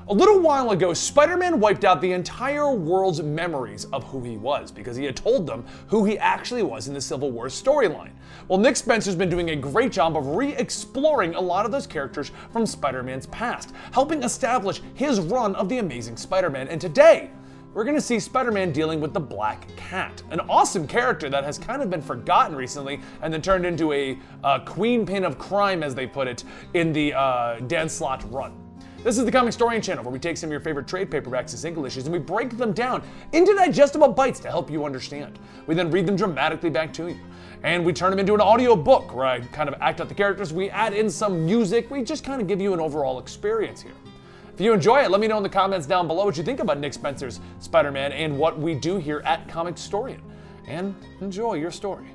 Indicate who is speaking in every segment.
Speaker 1: A little while ago, Spider-Man wiped out the entire world's memories of who he was because he had told them who he actually was in the Civil War storyline. Well, Nick Spencer's been doing a great job of re-exploring a lot of those characters from Spider-Man's past, helping establish his run of the Amazing Spider-Man. And today, we're going to see Spider-Man dealing with the Black Cat, an awesome character that has kind of been forgotten recently and then turned into a queen pin of crime, as they put it, in the Dan Slott run. This is the Comicstorian channel, where we take some of your favorite trade paperbacks and single issues and we break them down into digestible bites to help you understand. We then read them dramatically back to you. And we turn them into an audio book where I kind of act out the characters, we add in some music, we just kind of give you an overall experience here. If you enjoy it, let me know in the comments down below what you think about Nick Spencer's Spider-Man and what we do here at Comicstorian. And enjoy your story.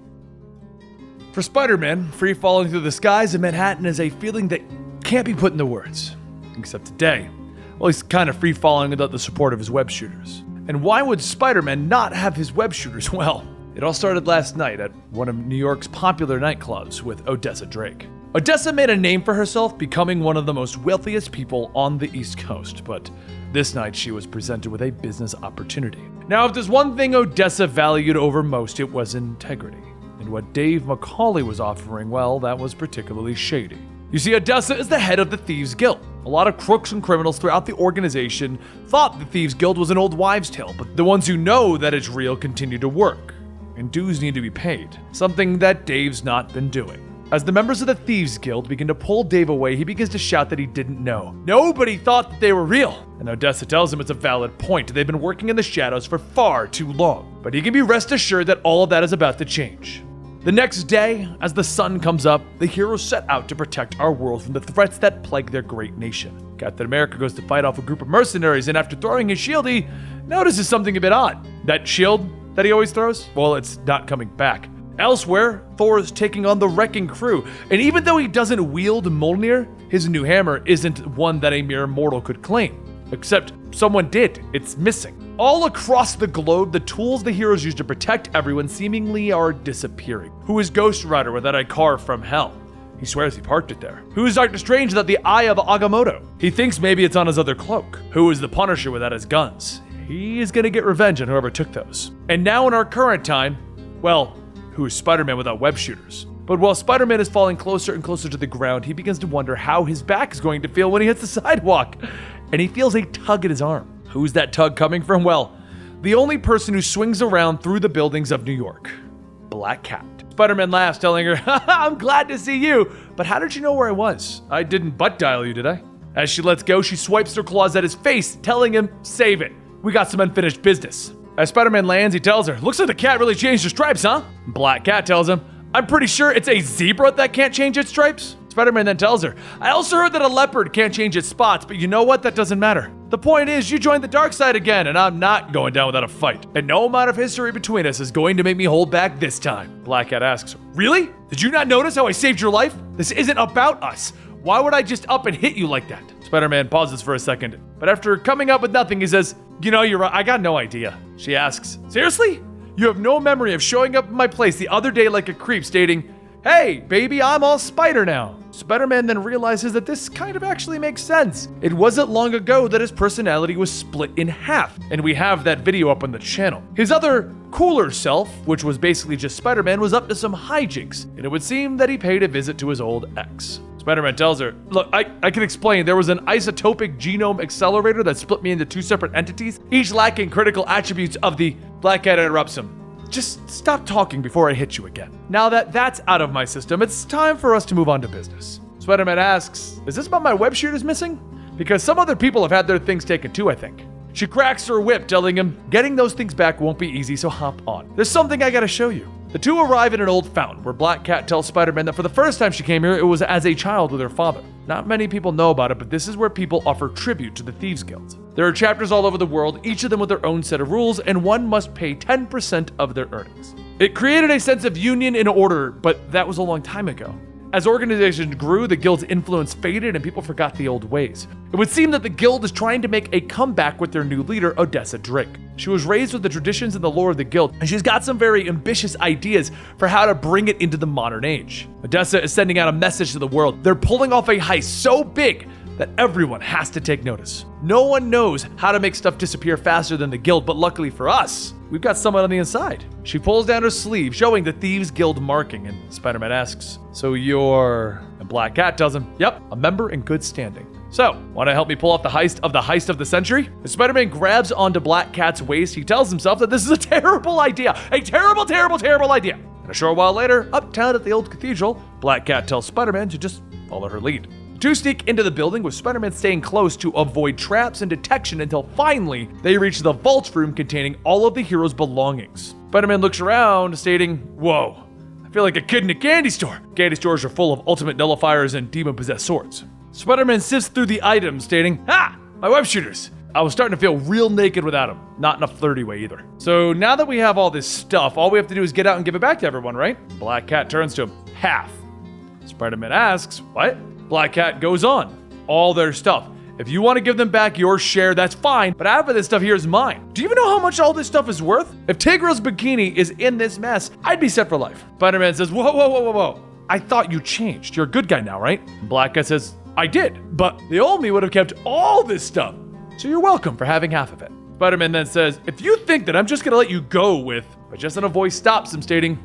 Speaker 2: For Spider-Man, free falling through the skies of Manhattan is a feeling that can't be put into words. Except today, well, he's kind of free falling without the support of his web shooters. And why would Spider-Man not have his web shooters? Well, it all started last night at one of New York's popular nightclubs with Odessa Drake. Odessa made a name for herself, becoming one of the most wealthiest people on the East Coast, but this night she was presented with a business opportunity. Now, if there's one thing Odessa valued over most, it was integrity. And what Dave McCauley was offering, well, that was particularly shady. You see, Odessa is the head of the Thieves Guild. A lot of crooks and criminals throughout the organization thought the Thieves Guild was an old wives' tale, but the ones who know that it's real continue to work, and dues need to be paid, something that Dave's not been doing. As the members of the Thieves Guild begin to pull Dave away, he begins to shout that he didn't know. Nobody thought that they were real. And Odessa tells him it's a valid point. They've been working in the shadows for far too long. But he can be rest assured that all of that is about to change. The next day, as the sun comes up, the heroes set out to protect our world from the threats that plague their great nation. Captain America goes to fight off a group of mercenaries, and after throwing his shield, he notices something a bit odd. That shield that he always throws? Well, it's not coming back. Elsewhere, Thor is taking on the Wrecking Crew, and even though he doesn't wield Mjolnir, his new hammer isn't one that a mere mortal could claim. Except someone did. It's missing. All across the globe, the tools the heroes use to protect everyone seemingly are disappearing. Who is Ghost Rider without a car from hell? He swears he parked it there. Who is Doctor Strange without the Eye of Agamotto? He thinks maybe it's on his other cloak. Who is the Punisher without his guns? He is gonna get revenge on whoever took those. And now in our current time, well, who is Spider-Man without web shooters? But while Spider-Man is falling closer and closer to the ground, he begins to wonder how his back is going to feel when he hits the sidewalk. And he feels a tug at his arm. Who's that tug coming from? Well, the only person who swings around through the buildings of New York. Black Cat. Spider-Man laughs, telling her, I'm glad to see you, but how did you know where I was? I didn't butt dial you, did I? As she lets go, she swipes her claws at his face, telling him, save it. We got some unfinished business. As Spider-Man lands, he tells her, looks like the cat really changed her stripes, huh? Black Cat tells him, I'm pretty sure it's a zebra that can't change its stripes. Spider-Man then tells her, I also heard that a leopard can't change its spots, but you know what? That doesn't matter. The point is, you joined the dark side again, and I'm not going down without a fight. And no amount of history between us is going to make me hold back this time. Black Cat asks, really? Did you not notice how I saved your life? This isn't about us. Why would I just up and hit you like that? Spider-Man pauses for a second, but after coming up with nothing, he says, you know, you're right, I got no idea. She asks, seriously? You have no memory of showing up at my place the other day like a creep, stating, hey, baby, I'm all spider now. Spider-Man then realizes that this kind of actually makes sense. It wasn't long ago that his personality was split in half, and we have that video up on the channel. His other cooler self, which was basically just Spider-Man, was up to some hijinks, and it would seem that he paid a visit to his old ex. Spider-Man tells her, look, I can explain. There was an isotopic genome accelerator that split me into two separate entities, each lacking critical attributes of the... Black Cat interrupts him. Just stop talking before I hit you again. Now that that's out of my system, it's time for us to move on to business. Spider-Man asks, is this about my web shooters missing? Because some other people have had their things taken too, I think. She cracks her whip, telling him, getting those things back won't be easy, so hop on. There's something I gotta show you. The two arrive in an old fountain where Black Cat tells Spider-Man that for the first time she came here, it was as a child with her father. Not many people know about it, but this is where people offer tribute to the Thieves Guild. There are chapters all over the world, each of them with their own set of rules, and one must pay 10% of their earnings. It created a sense of union and order, but that was a long time ago. As organizations grew, the guild's influence faded and people forgot the old ways. It would seem that the guild is trying to make a comeback with their new leader, Odessa Drake. She was raised with the traditions and the lore of the guild, and she's got some very ambitious ideas for how to bring it into the modern age. Odessa is sending out a message to the world. They're pulling off a heist so big that everyone has to take notice. No one knows how to make stuff disappear faster than the guild, but luckily for us, we've got someone on the inside. She pulls down her sleeve, showing the Thieves Guild marking, and Spider-Man asks, "So you're..." And Black Cat tells him, "Yep, a member in good standing." "So, want to help me pull off the heist of the century?" As Spider-Man grabs onto Black Cat's waist, he tells himself that this is a terrible idea. A terrible, terrible, terrible idea. And a short while later, uptown at the old cathedral, Black Cat tells Spider-Man to just follow her lead. The two sneak into the building with Spider-Man staying close to avoid traps and detection until finally they reach the vault room containing all of the heroes' belongings. Spider-Man looks around, stating, "Whoa, I feel like a kid in a candy store." Candy stores are full of ultimate nullifiers and demon-possessed swords. Spider-Man sifts through the items, stating, "Ha! My web shooters. I was starting to feel real naked without them. Not in a flirty way either." "So now that we have all this stuff, all we have to do is get out and give it back to everyone, right?" Black Cat turns to him. "Half." Spider-Man asks, "What?" Black Cat goes on. "All their stuff. If you want to give them back your share, that's fine, but half of this stuff here is mine. Do you even know how much all this stuff is worth? If Tigra's bikini is in this mess, I'd be set for life." Spider-Man says, "Whoa, whoa, whoa, whoa, whoa. I thought you changed. You're a good guy now, right?" Black Cat says, "I did, but the old me would have kept all this stuff. So you're welcome for having half of it." Spider-Man then says, "If you think that I'm just gonna let you go with..." But just then a voice stops him, stating,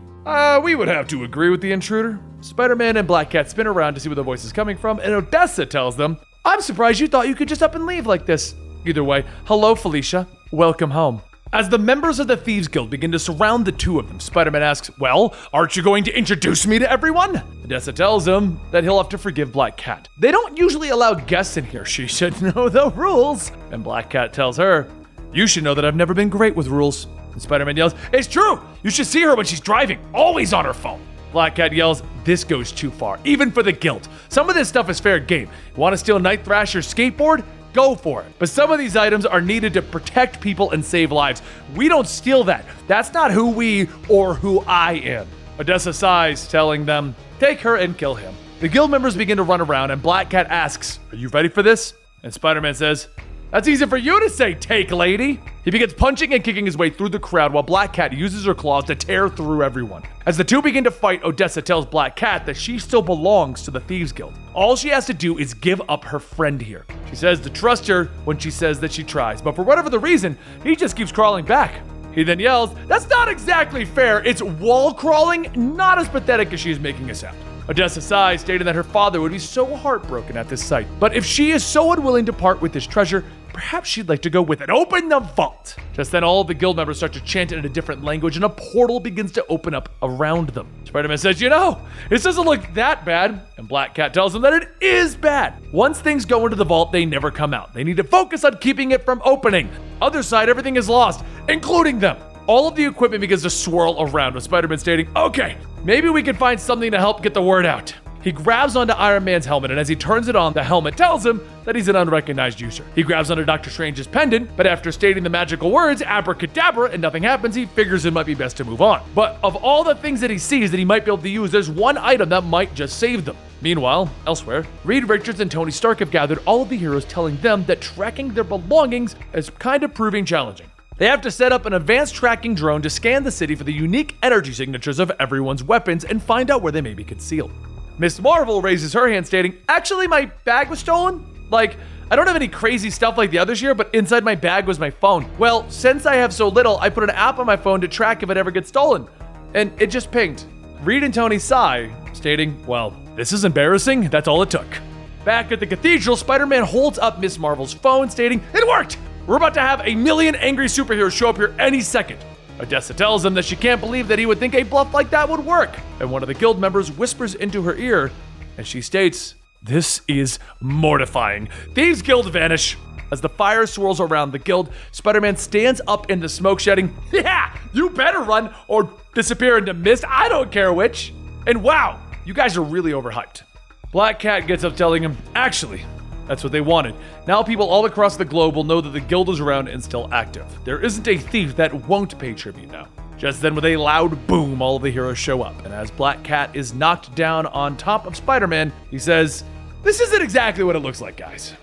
Speaker 2: "We would have to agree with the intruder." Spider-Man and Black Cat spin around to see where the voice is coming from, and Odessa tells them, "I'm surprised you thought you could just up and leave like this. Either way, hello Felicia, welcome home." As the members of the Thieves Guild begin to surround the two of them, Spider-Man asks, "Well, aren't you going to introduce me to everyone?" Odessa tells him that he'll have to forgive Black Cat. "They don't usually allow guests in here. She should know the rules." And Black Cat tells her, "You should know that I've never been great with rules." And Spider-Man yells, "It's true! You should see her when she's driving, always on her phone." Black Cat yells, "This goes too far, even for the guild. Some of this stuff is fair game. You want to steal Night Thrasher's skateboard? Go for it. But some of these items are needed to protect people and save lives. We don't steal that. That's not who we or who I am." Odessa sighs, telling them, "Take her and kill him." The guild members begin to run around, and Black Cat asks, "Are you ready for this?" And Spider-Man says, "That's easy for you to say, take lady." He begins punching and kicking his way through the crowd while Black Cat uses her claws to tear through everyone. As the two begin to fight, Odessa tells Black Cat that she still belongs to the Thieves Guild. All she has to do is give up her friend here. She says to trust her when she says that she tries, but for whatever the reason, he just keeps crawling back. He then yells, "That's not exactly fair. It's wall crawling, not as pathetic as she is making it sound." Odessa sighs, stating that her father would be so heartbroken at this sight. But if she is so unwilling to part with this treasure, perhaps she'd like to go with it. "Open the vault!" Just then all of the guild members start to chant in a different language, and a portal begins to open up around them. Spider-Man says, "You know, it doesn't look that bad." And Black Cat tells him that it is bad. Once things go into the vault, they never come out. They need to focus on keeping it from opening. Other side, everything is lost, including them. All of the equipment begins to swirl around, with Spider-Man stating, "Okay, maybe we can find something to help get the word out." He grabs onto Iron Man's helmet, and as he turns it on, the helmet tells him that he's an unrecognized user. He grabs onto Doctor Strange's pendant, but after stating the magical words, abracadabra, and nothing happens, he figures it might be best to move on. But of all the things that he sees that he might be able to use, there's one item that might just save them. Meanwhile, elsewhere, Reed Richards and Tony Stark have gathered all of the heroes, telling them that tracking their belongings is kind of proving challenging. They have to set up an advanced tracking drone to scan the city for the unique energy signatures of everyone's weapons and find out where they may be concealed. Miss Marvel raises her hand, stating, "Actually, my bag was stolen. Like, I don't have any crazy stuff like the others here, but inside my bag was my phone. Well, since I have so little, I put an app on my phone to track if it ever gets stolen. And it just pinged." Reed and Tony sigh, stating, "Well, this is embarrassing. That's all it took." Back at the cathedral, Spider-Man holds up Miss Marvel's phone, stating, "It worked! We're about to have 1,000,000 angry superheroes show up here any second." Odessa tells him that she can't believe that he would think a bluff like that would work. And one of the guild members whispers into her ear, and she states, "This is mortifying. Thieves Guild vanish." As the fire swirls around the guild, Spider-Man stands up in the smoke, shouting, "Yeah, you better run or disappear into mist. I don't care which. And wow, you guys are really overhyped." Black Cat gets up, telling him, "Actually, that's what they wanted. Now people all across the globe will know that the guild is around and still active. There isn't a thief that won't pay tribute now." Just then, with a loud boom, all of the heroes show up, and as Black Cat is knocked down on top of Spider-Man, he says, "This isn't exactly what it looks like, guys."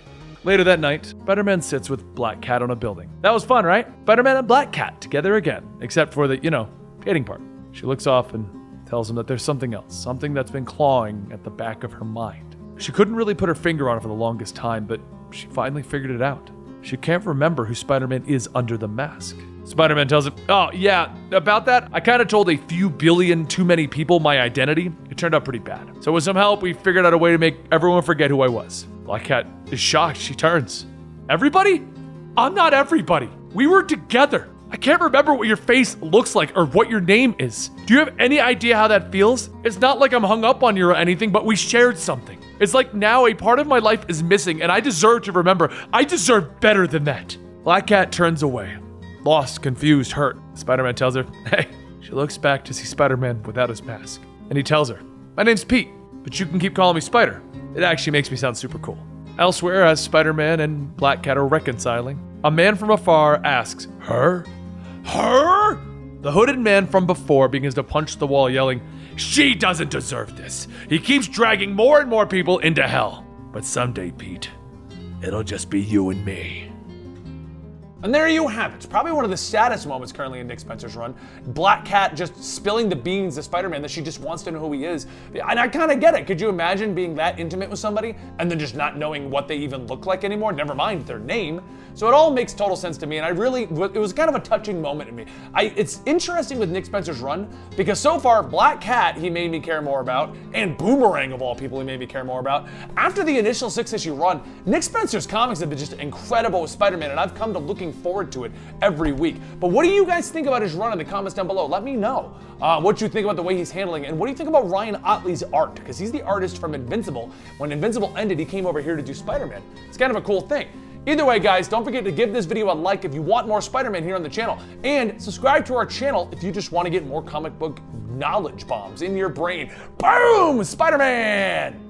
Speaker 2: Later that night, Spider-Man sits with Black Cat on a building. That was fun, right? Spider-Man and Black Cat together again, except for the, dating part. She looks off and tells him that there's something else, something that's been clawing at the back of her mind. She couldn't really put her finger on it for the longest time, but she finally figured it out. She can't remember who Spider-Man is under the mask. Spider-Man tells him, oh yeah, about that, I kind of told a few billion too many people my identity. It turned out pretty bad. So with some help, we figured out a way to make everyone forget who I was. Black Cat is shocked. She turns. Everybody? I'm not everybody. We were together. I can't remember what your face looks like or what your name is. Do you have any idea how that feels? It's not like I'm hung up on you or anything, but we shared something. It's like now a part of my life is missing and I deserve to remember. I deserve better than that. Black Cat turns away. Lost, confused, hurt. Spider-Man tells her, hey. She looks back to see Spider-Man without his mask. And he tells her, my name's Pete, but you can keep calling me Spider. It actually makes me sound super cool. Elsewhere, as Spider-Man and Black Cat are reconciling, a man from afar asks, her? Her? The hooded man from before begins to punch the wall, yelling, she doesn't deserve this. He keeps dragging more and more people into hell. But someday, Pete, it'll just be you and me.
Speaker 1: And there you have it. It's probably one of the saddest moments currently in Nick Spencer's run. Black Cat just spilling the beans to Spider-Man that she just wants to know who he is. And I kind of get it. Could you imagine being that intimate with somebody and then just not knowing what they even look like anymore? Never mind their name. So it all makes total sense to me, and it was kind of a touching moment to me. It's interesting with Nick Spencer's run because so far, Black Cat he made me care more about, and Boomerang of all people he made me care more about. After the initial 6-issue run, Nick Spencer's comics have been just incredible with Spider-Man, and I've come to looking forward to it every week. But what do you guys think about his run in the comments down below? Let me know what you think about the way he's handling it, and what do you think about Ryan Ottley's art? Because he's the artist from Invincible. When Invincible ended, he came over here to do Spider-Man. It's kind of a cool thing. Either way, guys, don't forget to give this video a like if you want more Spider-Man here on the channel, and subscribe to our channel if you just want to get more comic book knowledge bombs in your brain. Boom! Spider-Man!